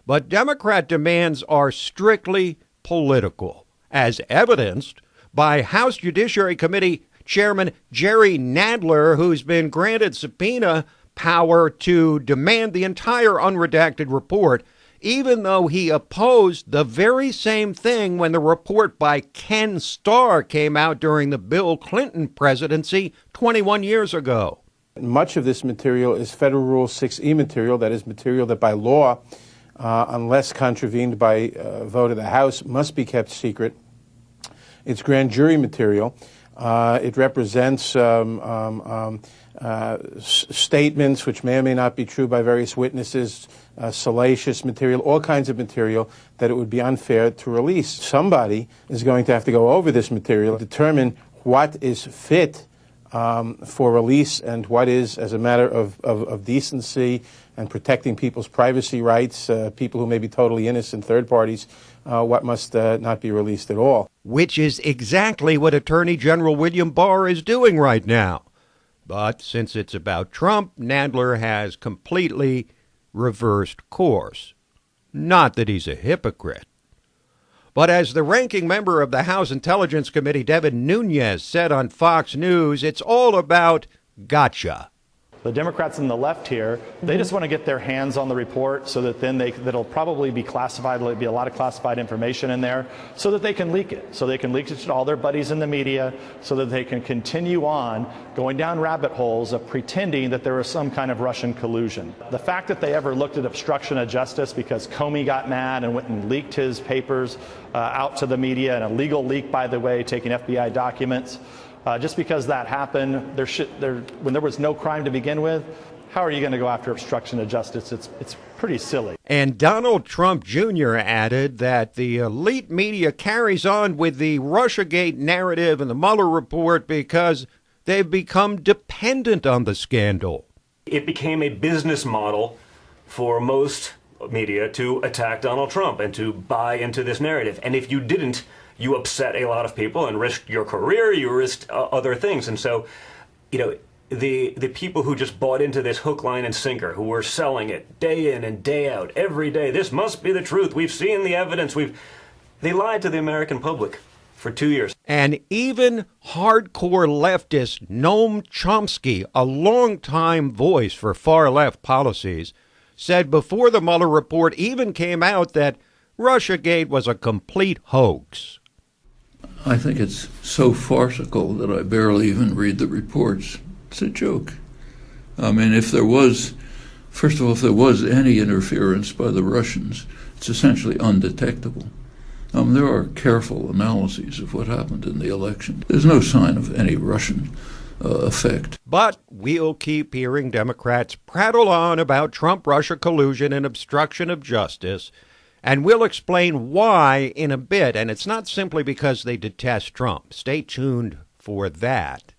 But Democrat demands are strictly political, as evidenced by House Judiciary Committee Chairman Jerry Nadler, who's been granted subpoena power to demand the entire unredacted report, even though he opposed the very same thing when the report by Ken Starr came out during the Bill Clinton presidency 21 years ago. Much of this material is Federal Rule 6E material, that is material that by law, unless contravened by vote of the House, must be kept secret. It's grand jury material. It represents statements which may or may not be true by various witnesses, salacious material, all kinds of material that it would be unfair to release. Somebody is going to have to go over this material, determine what is fit for release and what is, as a matter of decency and protecting people's privacy rights, people who may be totally innocent, third parties, what must not be released at all. Which is exactly what Attorney General William Barr is doing right now. But since it's about Trump, Nadler has completely reversed course. Not that he's a hypocrite. But as the ranking member of the House Intelligence Committee, Devin Nunes, said on Fox News, it's all about gotcha. The Democrats on the left here, they just want to get their hands on the report so that then that'll probably be classified. There'll be a lot of classified information in there so that they can leak it. So they can leak it to all their buddies in the media so that they can continue on going down rabbit holes of pretending that there was some kind of Russian collusion. The fact that they ever looked at obstruction of justice because Comey got mad and went and leaked his papers out to the media, an illegal leak, by the way, taking FBI documents. Just because that happened, when there was no crime to begin with, how are you going to go after obstruction of justice? It's pretty silly. And Donald Trump Jr. added that the elite media carries on with the Russiagate narrative and the Mueller report because they've become dependent on the scandal. It became a business model for most media to attack Donald Trump and to buy into this narrative. And if you didn't, you upset a lot of people and risked your career, you risked other things. And so, the people who just bought into this hook, line, and sinker, who were selling it day in and day out, every day, this must be the truth, we've seen the evidence, they lied to the American public for 2 years. And even hardcore leftist Noam Chomsky, a longtime voice for far-left policies, said before the Mueller report even came out that Russiagate was a complete hoax. I think it's so farcical that I barely even read the reports. It's a joke. I mean, if there was any interference by the Russians, it's essentially undetectable. There are careful analyses of what happened in the election. There's no sign of any Russian effect. But we'll keep hearing Democrats prattle on about Trump-Russia collusion and obstruction of justice. And we'll explain why in a bit. And it's not simply because they detest Trump. Stay tuned for that.